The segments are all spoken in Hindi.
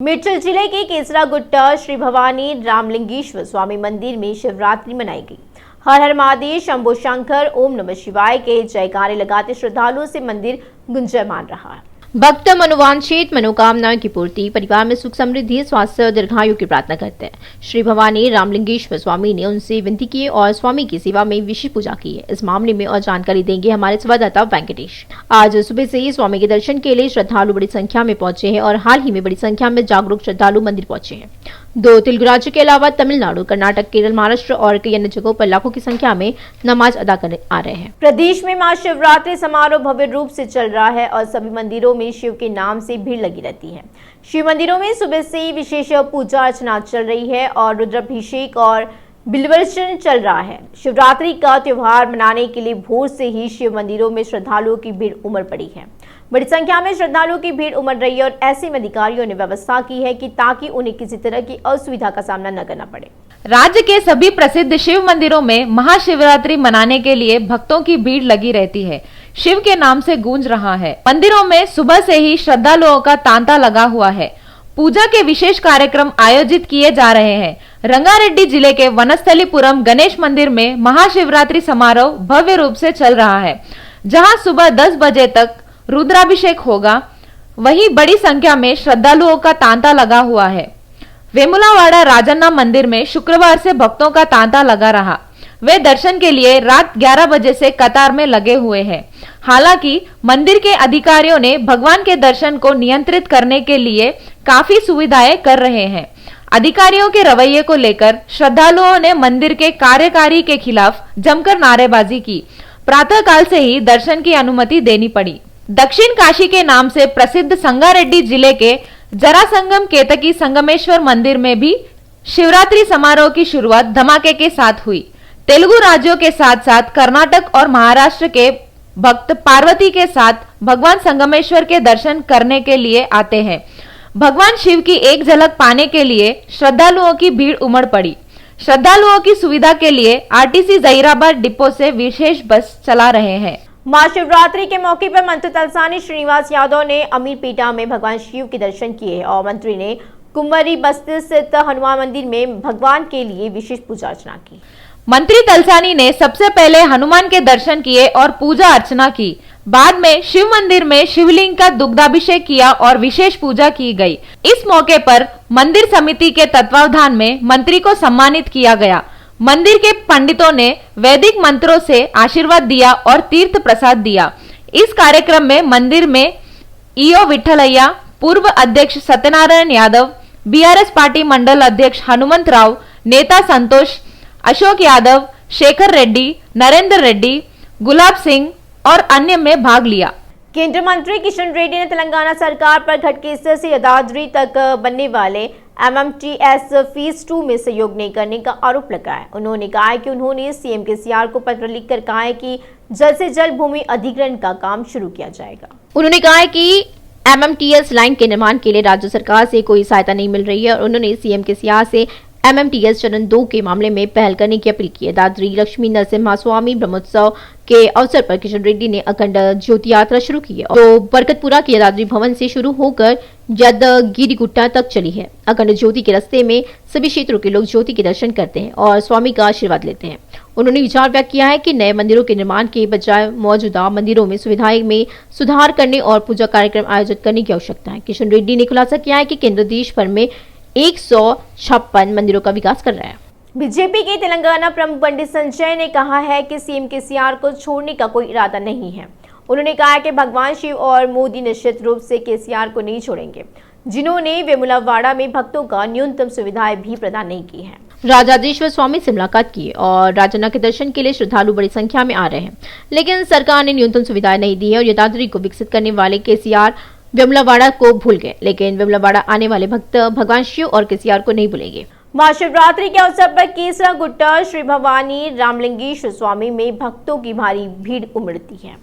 मिर्चल जिले के केसरागुट्टा श्री भवानी रामलिंगेश्वर स्वामी मंदिर में शिवरात्रि मनाई गई। हर हर महादेव, शंभो शंकर, ओम नमः शिवाय के जयकारे लगाते श्रद्धालुओं से मंदिर गुंजयमान रहा है। भक्त मनोवांछित मनोकामनाओं की पूर्ति, परिवार में सुख समृद्धि, स्वास्थ्य और दीर्घायु की प्रार्थना करते हैं। श्री भवानी रामलिंगेश्वर स्वामी ने उनसे विनती की और स्वामी की सेवा में विशेष पूजा की है। इस मामले में और जानकारी देंगे हमारे संवाददाता वेंकटेश। आज सुबह से ही स्वामी के दर्शन के लिए श्रद्धालु बड़ी संख्या में पहुंचे हैं और हाल ही में बड़ी संख्या में जागरूक श्रद्धालु मंदिर पहुंचे हैं। दो तेलुगु राज्यों के अलावा तमिलनाडु, कर्नाटक, केरल, महाराष्ट्र और कई अन्य जगहों पर लाखों की संख्या में नमाज अदा करने आ रहे हैं। प्रदेश में महाशिवरात्रि समारोह भव्य रूप से चल रहा है और सभी मंदिरों में शिव के नाम से भीड़ लगी रहती है। शिव मंदिरों में सुबह से ही विशेष पूजा अर्चना चल रही है और रुद्राभिषेक और बिल्वार्चन चल रहा है। शिवरात्रि का त्योहार मनाने के लिए भोर से ही शिव मंदिरों में श्रद्धालुओं की भीड़ उमड़ पड़ी है। बड़ी संख्या में श्रद्धालुओं की भीड़ उमड़ रही है और ऐसे में अधिकारियों ने व्यवस्था की है कि ताकि उन्हें किसी तरह की असुविधा का सामना न करना पड़े। राज्य के सभी प्रसिद्ध शिव मंदिरों में महाशिवरात्रि मनाने के लिए भक्तों की भीड़ लगी रहती है। शिव के नाम से गूंज रहा है। मंदिरों में सुबह से ही श्रद्धालुओं का तांता लगा हुआ है। पूजा के विशेष कार्यक्रम आयोजित किए जा रहे हैं। रंगारेड्डी जिले के वनस्थलीपुरम गणेश मंदिर में महाशिवरात्रि समारोह भव्य रूप से चल रहा है, जहां सुबह 10 बजे तक रुद्राभिषेक होगा। वहीं बड़ी संख्या में श्रद्धालुओं का तांता लगा हुआ है। वेमुलावाड़ा राजन्ना मंदिर में शुक्रवार से भक्तों का तांता लगा रहा। वे दर्शन के लिए रात 11 बजे से कतार में लगे हुए हैं। हालांकि मंदिर के अधिकारियों ने भगवान के दर्शन को नियंत्रित करने के लिए काफी सुविधाएं कर रहे हैं। अधिकारियों के रवैये को लेकर श्रद्धालुओं ने मंदिर के कार्यकारी के खिलाफ जमकर नारेबाजी की। प्रातःकाल से ही दर्शन की अनुमति देनी पड़ी। दक्षिण काशी के नाम से प्रसिद्ध संगारेड्डी जिले के जरासंगम केतकी संगमेश्वर मंदिर में भी शिवरात्रि समारोह की शुरुआत धमाके के साथ हुई। तेलुगु राज्यों के साथ साथ कर्नाटक और महाराष्ट्र के भक्त पार्वती के साथ भगवान संगमेश्वर के दर्शन करने के लिए आते हैं। भगवान शिव की एक झलक पाने के लिए श्रद्धालुओं की भीड़ उमड़ पड़ी। श्रद्धालुओं की सुविधा के लिए आरटीसी जहीराबाद डिपो से विशेष बस चला रहे हैं। महाशिवरात्रि के मौके पर मंत्री तलसानी श्रीनिवास यादव ने अमीरपेटा में भगवान शिव के दर्शन किए और मंत्री ने कुंवरी बस्ती स्थित हनुमान मंदिर में भगवान के लिए विशेष पूजा अर्चना की। मंत्री तलसानी ने सबसे पहले हनुमान के दर्शन किए और पूजा अर्चना की। बाद में शिव मंदिर में शिवलिंग का दुग्धाभिषेक किया और विशेष पूजा की गई। इस मौके पर मंदिर समिति के तत्वावधान में मंत्री को सम्मानित किया गया। मंदिर के पंडितों ने वैदिक मंत्रों से आशीर्वाद दिया और तीर्थ प्रसाद दिया। इस कार्यक्रम में मंदिर में ईओ विठलैया, पूर्व अध्यक्ष सत्यनारायण यादव, बीआरएस पार्टी मंडल अध्यक्ष हनुमंत राव, नेता संतोष, अशोक यादव, शेखर रेड्डी, नरेंद्र रेड्डी, गुलाब सिंह और अन्य में भाग लिया। केंद्रीय मंत्री किशन रेड्डी ने तेलंगाना सरकार पर घटकेसर से यदाद्री तक बनने वाले एमएमटीएस फेज 2 में सहयोग नहीं करने का आरोप लगाया। उन्होंने कहा कि उन्होंने सीएम केसीआर को पत्र लिखकर कहा है कि जल्द से जल्द भूमि अधिग्रहण का काम शुरू किया जाएगा। उन्होंने कहा है कि एमएमटीएस लाइन के निर्माण के लिए राज्य सरकार से कोई सहायता नहीं मिल रही है और उन्होंने सीएम केसीआर से एमएमटीएस चरण 2 के मामले में पहल करने की अपील की है। दादरी लक्ष्मी नरसिम्हा स्वामी ब्रह्मोत्सव के अवसर पर किशन रेड्डी ने अखंड ज्योति यात्रा शुरू की है तो बरकतपुरा के दादरी भवन से शुरू होकर यदगिरीगुट्टा तक चली है। अखंड ज्योति के रास्ते में सभी क्षेत्रों के लोग ज्योति के दर्शन करते हैं और स्वामी का आशीर्वाद लेते हैं। उन्होंने विचार व्यक्त किया है कि नए मंदिरों के निर्माण के बजाय मौजूदा मंदिरों में सुविधाएं में सुधार करने और पूजा कार्यक्रम आयोजित करने की आवश्यकता है। किशन रेड्डी ने खुलासा किया है कि केंद्र देश भर में 156 मंदिरों का विकास कर रहा है। बीजेपी के तेलंगाना प्रमुख बंडी संजय ने कहा है कि सीएम केसीआर को छोड़ने का कोई इरादा नहीं है। उन्होंने कहा कि भगवान शिव और मोदी निश्चित रूप से केसीआर को नहीं छोड़ेंगे, जिन्होंने वेमुलावाड़ा में भक्तों का न्यूनतम सुविधाएं भी प्रदान नहीं की है। राजाधीश्वर स्वामी से मुलाकात की और राजन्ना के दर्शन के लिए श्रद्धालु बड़ी संख्या में आ रहे हैं, लेकिन सरकार ने न्यूनतम सुविधाएं नहीं दी है और यदाद्री को विकसित करने वाले केसीआर वेमुलावाड़ा को भूल गए, लेकिन वेमुलावाड़ा आने वाले भक्त भगवान शिव और केसीआर को नहीं भूलेंगे। महाशिवरात्रि के अवसर पर केसरागुट्टा श्री भवानी रामलिंगेश्वर स्वामी में भक्तों की भारी भीड़ उमड़ती है।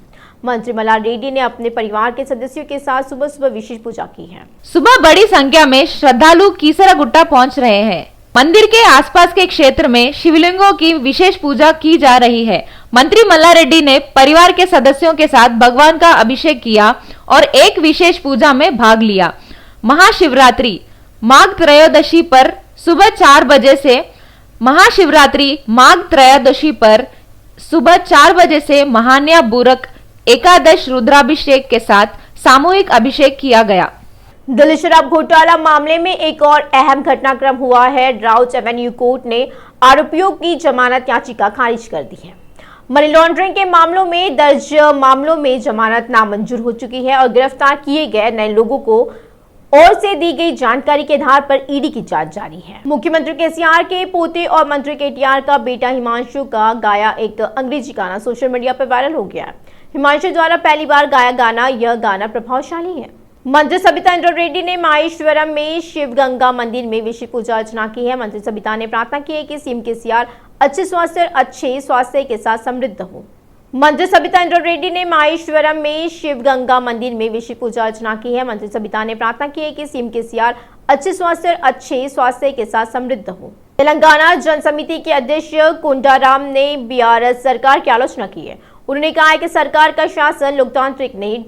मंत्री मल्हार रेड्डी ने अपने परिवार के सदस्यों के साथ सुबह सुबह विशेष पूजा की है। सुबह बड़ी संख्या में श्रद्धालु केसरागुट्टा पहुंच रहे हैं। मंदिर के आसपास के क्षेत्र में शिवलिंगों की विशेष पूजा की जा रही है। मंत्री मल्हार रेड्डी ने परिवार के सदस्यों के साथ भगवान का अभिषेक किया और एक विशेष पूजा में भाग लिया। महाशिवरात्रि माघ त्रयोदशी पर सुबह 4 बजे से महाशिवरात्रि माघ त्रयोदशी पर सुबह 4 बजे से महान्या बुरक एकादश रुद्राभिषेक के साथ सामूहिक अभिषेक किया गया। दिल्ली शराब घोटाला मामले में एक और अहम घटनाक्रम हुआ है। राउच एवेन्यू कोर्ट ने आरोपियों की जमानत याचिका खारिज कर दी है। मनी लॉन्ड्रिंग के मामलों में दर्ज मामलों में जमानत नामंजूर हो चुकी है और गिरफ्तार किए गए नए लोगों को और से दी गई जानकारी के आधार पर ईडी की जांच जारी है। मुख्यमंत्री केसीआर के पोते और मंत्री केटीआर का बेटा हिमांशु का गाया एक अंग्रेजी गाना सोशल मीडिया पर वायरल हो गया। हिमांशु द्वारा पहली बार गाया गाना, यह गाना प्रभावशाली है। मंत्री सबिता इंद्रा रेड्डी ने माहेश्वरम में शिव गंगा मंदिर में विशेष पूजा अर्चना की है। मंत्री सबिता ने प्रार्थना की है कि सीएम केसीआर अच्छे स्वास्थ्य के साथ समृद्ध हो। मंत्री सबिता इंद्रा रेड्डी ने माहेश्वरम में शिव गंगा मंदिर में विशेष पूजा अर्चना की है। मंत्री सबिता ने प्रार्थना की है कि सीएम केसीआर अच्छे स्वास्थ्य के साथ समृद्ध हो। तेलंगाना जन समिति के अध्यक्ष कोंडाराम ने बीआरएस सरकार की आलोचना की है। उन्होंने कहा है कि सरकार का शासन लोकतांत्रिक नहीं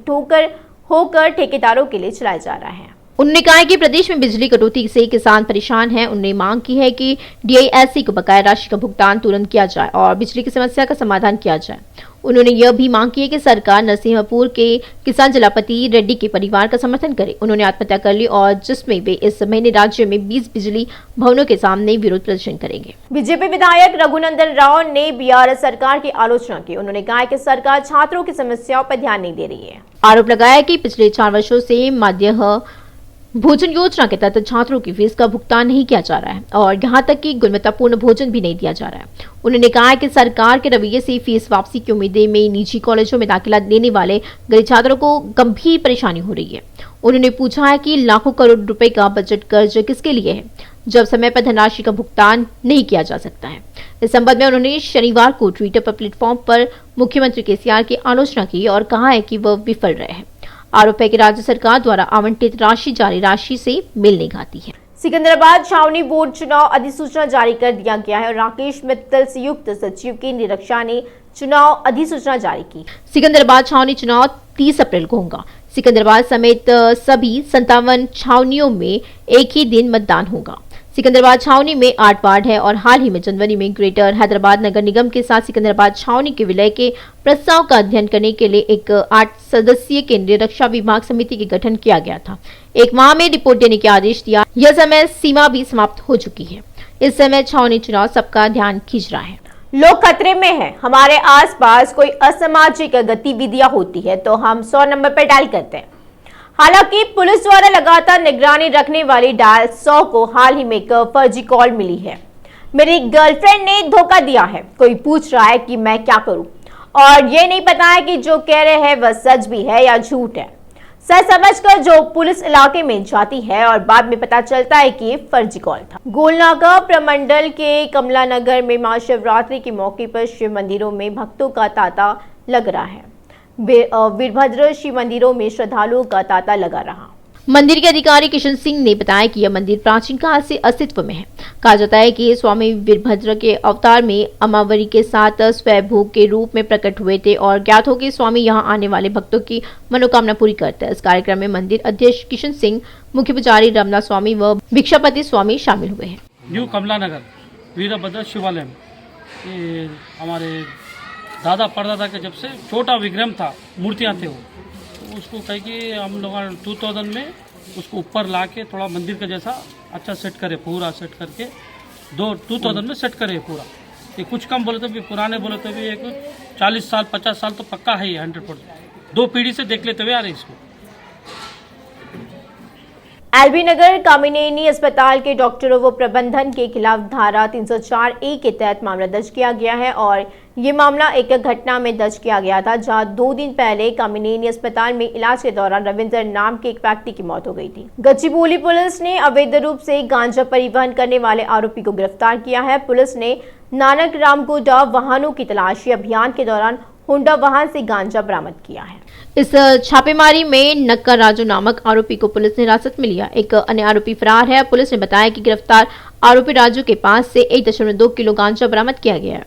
होकर ठेकेदारों के लिए चलाया जा रहा है। उन्होंने कहा है कि प्रदेश में बिजली कटौती से किसान परेशान हैं। उन्होंने मांग की है कि डीआईएससी को बकाया राशि का भुगतान तुरंत किया जाए और बिजली की समस्या का समाधान किया जाए। उन्होंने यह भी मांग की है कि सरकार नरसिंहपुर के किसान जलापति रेड्डी के परिवार का समर्थन करे। उन्होंने आत्महत्या कर ली और जिसमें वे इस महीने राज्य में 20 बिजली भवनों के सामने विरोध प्रदर्शन करेंगे। बीजेपी विधायक रघुनंदन राव ने बीआरएस सरकार की आलोचना की। उन्होंने कहा कि सरकार छात्रों की समस्याओं पर ध्यान नहीं दे रही है। आरोप लगाया कि पिछले 4 वर्षों से माध्य भोजन योजना के तहत छात्रों की फीस का भुगतान नहीं किया जा रहा है और यहाँ तक कि गुणवत्तापूर्ण भोजन भी नहीं दिया जा रहा है। उन्होंने कहा कि सरकार के रवैये से फीस वापसी की उम्मीदें में निजी कॉलेजों में दाखिला लेने वाले गरीब छात्रों को गंभीर परेशानी हो रही है। उन्होंने पूछा है कि लाखों करोड़ रुपए का बजट कर्ज किसके लिए है जब समय पर धनराशि का भुगतान नहीं किया जा सकता है। इस संबंध में उन्होंने शनिवार को ट्विटर पर प्लेटफॉर्म पर मुख्यमंत्री केसीआर की आलोचना की और कहा है कि वह विफल रहे हैं। आरोप है कि राज्य सरकार द्वारा आवंटित राशि जारी राशि से मेल नहीं खाती है। सिकंदराबाद छावनी बोर्ड चुनाव अधिसूचना जारी कर दिया गया है और राकेश मित्तल संयुक्त सचिव की निरीक्षा ने चुनाव अधिसूचना जारी की। सिकंदराबाद छावनी चुनाव 30 अप्रैल को होगा। सिकंदराबाद समेत सभी 57 छावनियों में एक ही दिन मतदान होगा। सिकंदराबाद छावनी में 8 वार्ड है और हाल ही में जनवरी में ग्रेटर हैदराबाद नगर निगम के साथ सिकंदराबाद छावनी के विलय के प्रस्ताव का अध्ययन करने के लिए एक 8 सदस्यीय केंद्रीय रक्षा विभाग समिति के गठन किया गया था। 1 माह में रिपोर्ट देने के आदेश दिया। यह समय सीमा भी समाप्त हो चुकी है। इस समय छावनी चुनाव सबका ध्यान खींच रहा है। लोग खतरे में हैं। हमारे आसपास कोई असामाजिक गतिविधियां होती है तो हम 100 नंबर पर डायल करते हैं। हालांकि पुलिस द्वारा लगातार निगरानी रखने वाली डायल 100 को हाल ही में एक फर्जी कॉल मिली है। मेरी गर्लफ्रेंड ने धोखा दिया है। कोई पूछ रहा है कि मैं क्या करूं और ये नहीं पता है कि जो कह रहे हैं वह सच भी है या झूठ है। सच समझकर जो पुलिस इलाके में जाती है और बाद में पता चलता है कि ये फर्जी कॉल था। गोलनागा प्रमंडल के कमला नगर में महाशिवरात्रि के मौके पर शिव मंदिरों में भक्तों का तांता लग रहा है। वीरभद्र शिव मंदिरों में श्रद्धालुओं का तांता लगा रहा। मंदिर के अधिकारी किशन सिंह ने बताया कि यह मंदिर प्राचीन काल से अस्तित्व में है। कहा जाता है कि स्वामी वीरभद्र के अवतार में अमावरी के साथ स्वयंभू के रूप में प्रकट हुए थे और ज्ञात हो कि स्वामी यहां आने वाले भक्तों की मनोकामना पूरी करते हैं। इस कार्यक्रम में मंदिर अध्यक्ष किशन सिंह, मुख्य पुजारी रमना स्वामी व भिक्षापति स्वामी शामिल हुए हैं। न्यू कमला नगर वीरभद्र शिवालय में ये हमारे दादा परदादा के जब से छोटा विग्रह था, मूर्तियाँ थे वो, तो उसको कह कि हम लोग 2000 में उसको ऊपर ला के थोड़ा मंदिर का जैसा अच्छा सेट करे, पूरा सेट करके 2000 में सेट करे पूरा। ये कुछ कम बोले तो भी, पुराने बोले तो भी एक 40 साल 50 साल तो पक्का है ये 100%। 2 पीढ़ी से देख लेते हुए आ रहे इसको। एलबी नगर कामिनेनी अस्पताल के डॉक्टरों व प्रबंधन के खिलाफ धारा 304A के तहत मामला दर्ज किया गया है और ये मामला एक घटना में दर्ज किया गया था जहां 2 दिन पहले कामिनेनी अस्पताल में इलाज के दौरान रविंद्र नाम के एक व्यक्ति की मौत हो गई थी। गच्चीबौली पुलिस ने अवैध रूप से गांजा परिवहन करने वाले आरोपी को गिरफ्तार किया है। पुलिस ने नानक रामगोडा वाहनों की तलाशी अभियान के दौरान होंडा वाहन से गांजा बरामद किया है। इस छापेमारी में नक्का राजू नामक आरोपी को पुलिस ने हिरासत में लिया। एक अन्य आरोपी फरार है। पुलिस ने बताया कि गिरफ्तार आरोपी राजू के पास से 1.2 किलो गांजा बरामद किया गया है।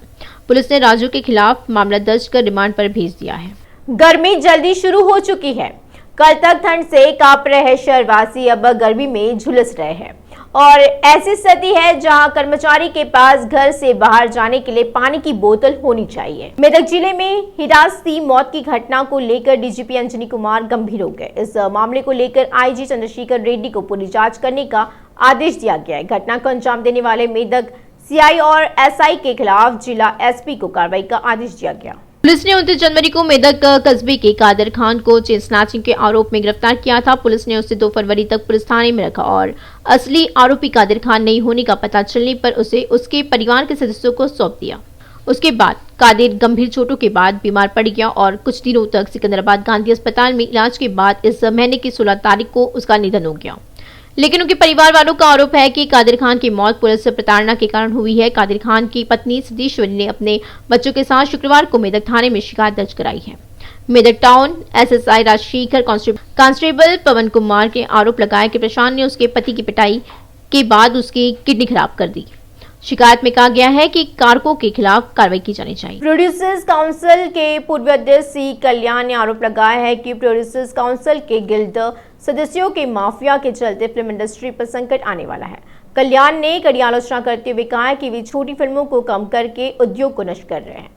पुलिस ने राजू के खिलाफ मामला दर्ज कर रिमांड पर भेज दिया है। गर्मी जल्दी शुरू हो चुकी है। कल तक ठंड से कांप रहे शहरवासी अब गर्मी में झुलस रहे हैं और ऐसी स्थिति है जहां कर्मचारी के पास घर से बाहर जाने के लिए पानी की बोतल होनी चाहिए। मेदक जिले में हिरासती मौत की घटना को लेकर डीजीपी अंजनी कुमार गंभीर हो गए। इस मामले को लेकर आईजी चंद्रशेखर रेड्डी को पूरी जांच करने का आदेश दिया गया है। घटना को अंजाम देने वाले मेदक सीआई और एसआई के खिलाफ जिला एसपी को कार्रवाई का आदेश दिया गया। पुलिस ने 29 जनवरी को मेदक कस्बे के कादिर खान को चेन स्नैचिंग के आरोप में गिरफ्तार किया था। पुलिस ने उसे 2 फरवरी तक पुलिस थाने में रखा और असली आरोपी कादिर खान नहीं होने का पता चलने पर उसे उसके परिवार के सदस्यों को सौंप दिया। उसके बाद कादिर गंभीर चोटों के बाद बीमार पड़ गया और कुछ दिनों तक सिकंदराबाद गांधी अस्पताल में इलाज के बाद इस महीने की 16 तारीख को उसका निधन हो गया। लेकिन उनके परिवार वालों का आरोप है कि कादिर खान की मौत पुलिस प्रताड़ना के कारण हुई है। कादिर खान की पत्नी सिद्धेश्वरी ने अपने बच्चों के साथ शुक्रवार को मेदक थाने में शिकायत दर्ज कराई है। Medak town SSI Rajashekar constable Pawan Kumar के आरोप लगाया कि प्रशांत ने उसके पति की पिटाई के बाद उसकी किडनी खराब कर दी। शिकायत में कहा गया है कि कारकों के खिलाफ कार्रवाई की जानी चाहिए। प्रोड्यूसर्स काउंसिल के पूर्व अध्यक्ष सी कल्याण ने आरोप लगाया है कि प्रोड्यूसर्स काउंसिल के गिल्ड सदस्यों के माफिया के चलते फिल्म इंडस्ट्री पर संकट आने वाला है। कल्याण ने कड़ी आलोचना करते हुए कहा कि वे छोटी फिल्मों को कम करके उद्योग को नष्ट कर रहे हैं।